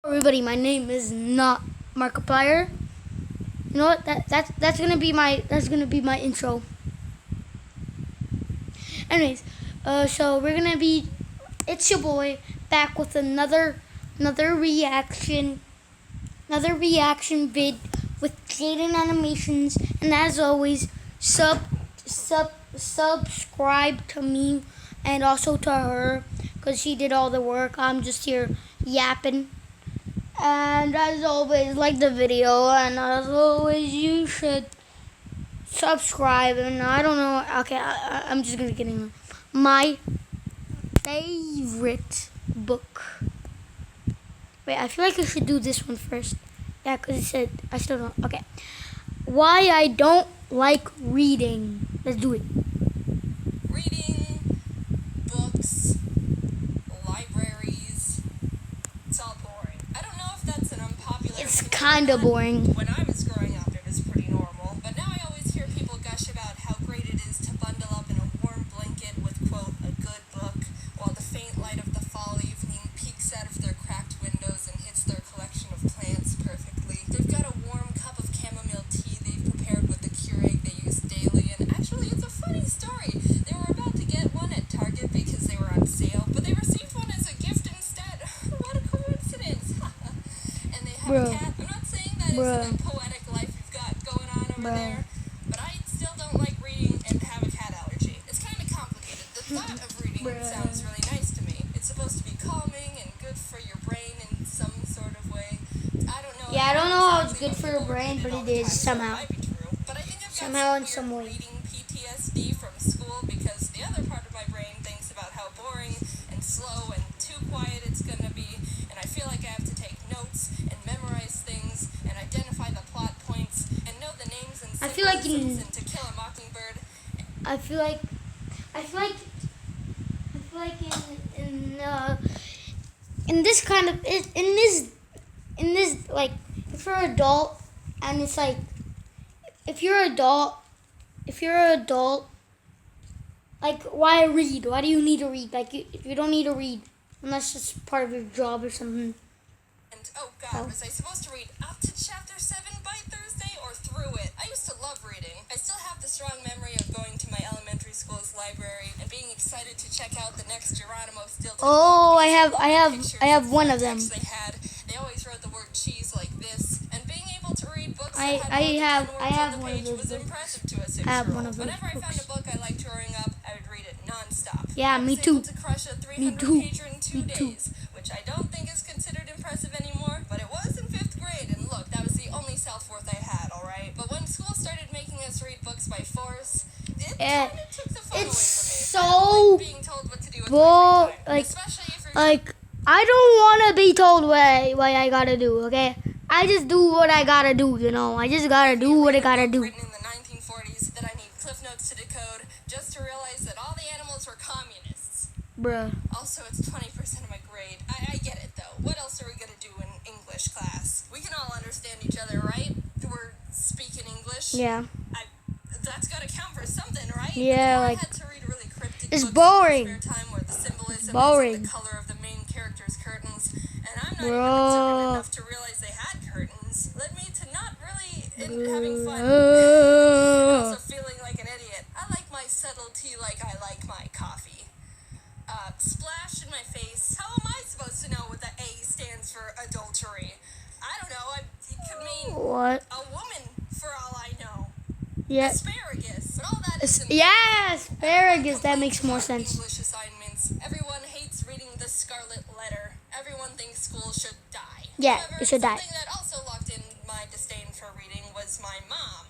Everybody, my name is not Markiplier. You know what? That's gonna be my intro. Anyways, so we're gonna be. It's your boy back with another reaction vid with Jaden Animations, and as always, subscribe to me and also to her because she did all the work. I'm just here yapping. And as always, like the video, and as always, you should subscribe. And I don't know, okay, I'm just gonna get in. My favorite book. Wait, I feel like I should do this one first. Yeah, because it said, I still don't. Okay. Why I don't like reading. Let's do it. Reading, books, libraries, it's all boring. I don't know if that's an unpopular It's opinion kind or of not. boring. When I was growing up, it was pretty normal. But now I always hear people gush about how great it is to bundle up in a warm blanket with, quote, a good book, while the faint light of the fall evening peeks out of their cracked windows and hits their collection of plants perfectly. They've got a warm cup of chamomile tea they've prepared with the Keurig they use daily, and actually it's a funny story. They were about to get one at Target because they were on sale, but they received one as a gift instead. What a coincidence. And they have a cat. I'm not saying that isn't a poetic life you've got going on over there, but I still don't like reading and have a cat allergy. It's kind of complicated. The thought of reading sounds really nice to me. It's supposed to be calming and good for your brain in some sort of way. I don't know. Yeah, I don't know how it's good for your brain, but it is somehow. It might be true. But I think I've got Somehow in some some weird way. reading PTSD from school because the other part of my brain thinks about how boring and slow and too quiet it's going to be, and I feel like I have to take notes and memorize things and identify the plot points and know the names and I feel like symbolisms and To Kill a Mockingbird. I feel like in this kind of in this like if you're an adult and it's like if you're an adult like why read? Why do you need to read? Like you don't need to read unless it's part of your job or something. And oh god, was I supposed to read up to chapter 7 by Thursday or through it? I used to love reading. I still have the strong memory of going to my elementary school's library and being excited to check out the next Geronimo Stilton. Oh, I have one of them. They always wrote the word cheese like this, and being able to read books I that had more than 10 words have on the one of page those was books. impressive to a I have 6-year-old. one of those Whenever I found books. a book I liked growing up, I would read it non-stop. Yeah, I was me able too. to crush a Me too. 300-pager in 2 Me too. days, which I don't think is considered impressive anymore, but it was in 5th grade, and look, that was the only self-worth I had, alright? But when school started making us read books by force, it kind of took the fun away from me. It's I don't so like being told what to do with my free time, especially if you're I don't want to be told what I gotta do, okay? I just do what I gotta do, you know? I just gotta do what I gotta do. written in the 1940s that I need cliff notes to decode just to realize that all the animals were communists. Bruh. Also, it's 20% of my grade. I get it, though. What else are we going to do in English class? We can all understand each other, right? We're speaking English. Yeah. That's got to count for something, right? Yeah, Before like, I had to read really cryptic it's books boring. in my spare time where the symbolism Boring. isn't the color of the main character's curtains, and I'm not Bro. even observant enough to realize they had curtains, led me to not really having fun. And also feeling like an idiot. I like my subtlety like I like my coffee. Splash in my face. How am I supposed to know what the A stands for adultery? I don't know. It could mean What? a woman, for all I know. Yeah. Asparagus. But all that is Yeah, asparagus. That makes more sense. English assignments. Everyone hates reading the Scarlet Letter. Everyone thinks school should die. Yeah, However, it should die. something that also locked in my disdain for reading was my mom.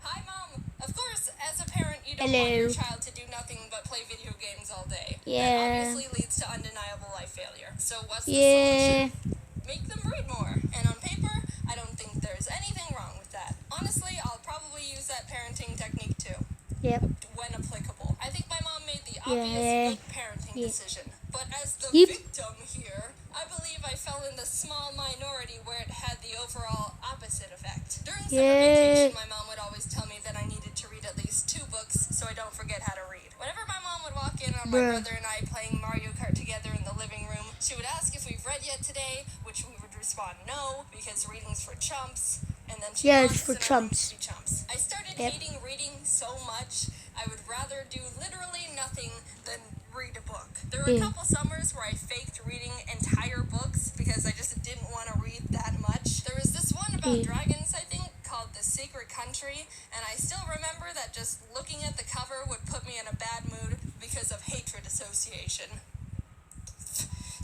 Hi, Mom. Of course, as a parent, you don't want your child to do nothing but play video games all day. Yeah. That obviously leads to undeniable life failure. So what's the Yeah. solution? Make them read more. And on paper, I don't think there's anything wrong with that. Honestly, I'll probably use that parenting technique too. Yep. When applicable. I think my mom made the Yeah. obvious good parenting decision. But as the Yep. victim here, I believe I fell in the small minority where it had the overall opposite effect. During summer vacation, my mom would always tell me that I needed to read at least 2 books so I don't forget how to read. Whenever my mom would walk in on my brother and I playing Mario Kart together in the living room, she would ask if we've read yet today, which which we would respond no, because reading's for chumps. And then she Yeah, wants it's for to know chumps. to be chumps. I started hating reading so much, I would rather do literally nothing than read a book. There were a couple summers where I faked reading entire books because I just didn't want to read that much. There was this one about dragons, I think, called The Secret Country, and I still remember that just looking at the cover would put me in a bad mood because of hatred association.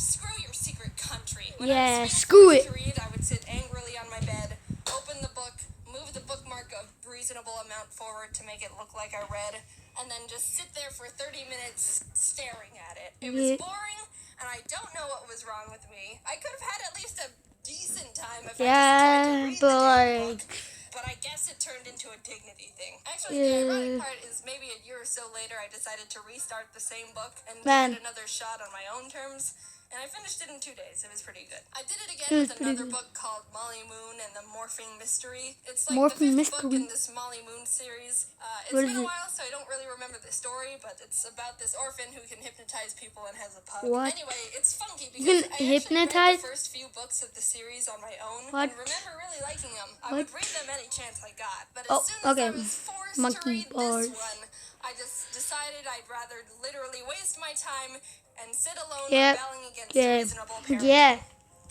Screw your secret country. When I was screw being it. forced to read, I would sit angrily on my bed, open the book, move the bookmark a reasonable amount forward to make it look like I read, and then just sit there for 30 minutes staring at it. It was boring, and I don't know what was wrong with me. I could have had at least a decent time if I just tried to read the damn book. But I guess it turned into a dignity thing. Actually, the ironic part is maybe a year or so later, I decided to restart the same book and give it another shot on my own terms. And I finished it in 2 days. It was pretty good. I did it again with another book called Molly Moon and the Morphing Mystery. It's like the 5th book in this Molly Moon series. It's been a while, so I don't really remember the story, but it's about this orphan who can hypnotize people and has a pug. Anyway, it's funky because I actually read the first few books of the series on my own and remember really liking them. I would read them any chance I got, but as soon as I was forced to read this one, I just decided I'd rather literally waste my time and sit alone rebelling against reasonable parenting.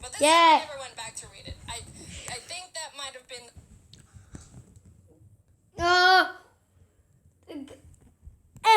But this time I never went back to read it. I think that might have been...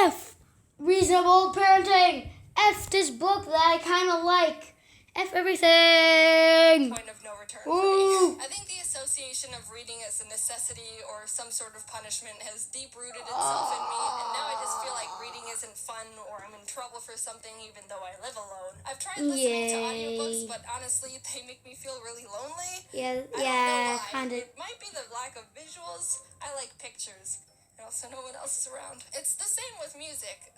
F. Reasonable parenting. F this book that I kind of like. F everything. Point of no return for me. I think the association of reading as a necessity or some sort of punishment has deep-rooted itself in me, and now I just feel like reading isn't fun or I'm in trouble for something even though I live alone. I've tried listening to audiobooks, but honestly, they make me feel really lonely. I don't know why. Kind of. It might be the lack of visuals. I like pictures. Also, no one else is around. It's the same with music.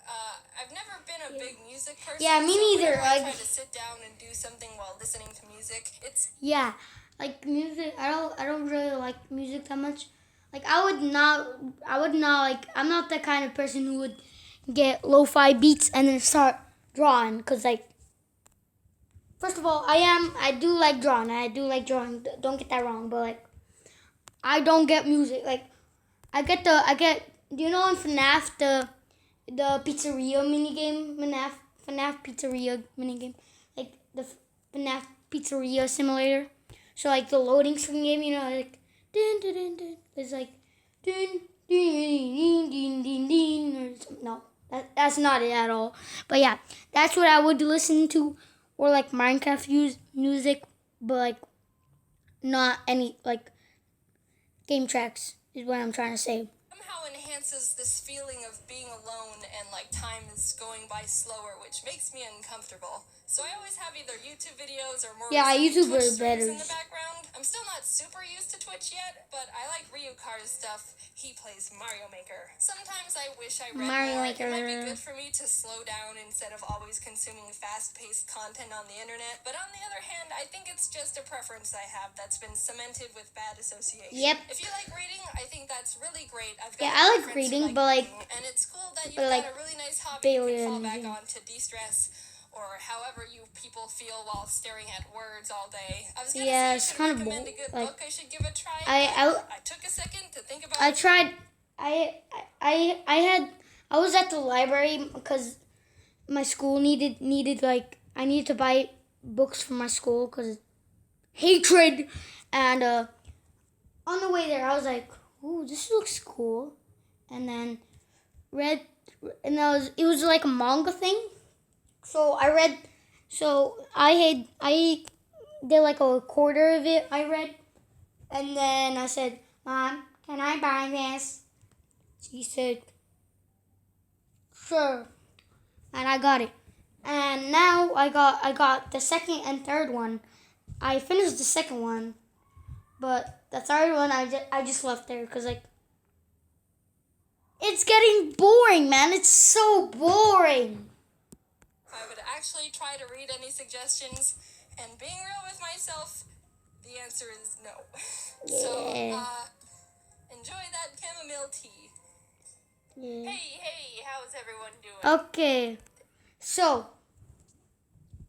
I've never been a big music person. Yeah, me neither. I try to sit down and do something while listening to music. It's like music. I don't really like music that much. Like I would not like. I'm not the kind of person who would get lo-fi beats and then start drawing. Cause like, first of all, I do like drawing. Don't get that wrong. But like, I don't get music. Like, I get do you know in FNAF the pizzeria minigame? FNAF pizzeria minigame. Like the FNAF pizzeria simulator. So like the loading screen game, you know, like dun dun dun dun. It's like dun dun dun dun dun or something. No, that's not it at all. But yeah, that's what I would listen to, or like Minecraft music, but like not any like game tracks is what I'm trying to say. Somehow enhances this feeling of being alone and like time is going by slower, which makes me uncomfortable. So I always have either YouTube videos or more YouTube Twitch is better streams in the background. I'm still not super used to Twitch yet, but I like Ryukar's stuff. He plays Mario Maker. Sometimes I wish I read more. It might be good for me to slow down instead of always consuming fast-paced content on the internet. But on the other hand, I think it's just a preference I have that's been cemented with bad association. If you like reading, I think that's really great. I've got I like reading, but like, and it's cool that you've got a really nice hobby you can fall back on to de-stress, or however you people feel while staring at words all day. I was gonna say I should recommend a good book I should give a try. I took a second to think about it. I tried. I was at the library because my school needed like I needed to buy books for my school because hatred, and on the way there I was like, ooh, this looks cool, and then read, and it was like a manga thing. So I read, I did like a quarter of it I read, and then I said, Mom, can I buy this? She said, sure, and I got it. And now I got the second and third one. I finished the second one, but the third one I just left there because like it's getting boring, man. It's so boring. I would actually try to read any suggestions, and being real with myself, the answer is no. So, enjoy that chamomile tea. Hey, how's everyone doing? Okay, so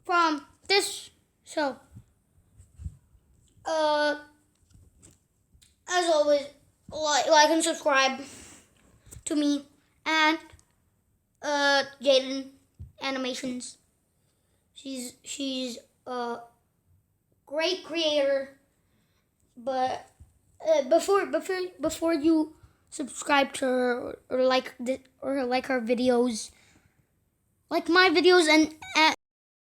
from this, Uh, as always, like and subscribe to me and Jaden Animations. She's a great creator, but before you subscribe to her or like her videos, like my videos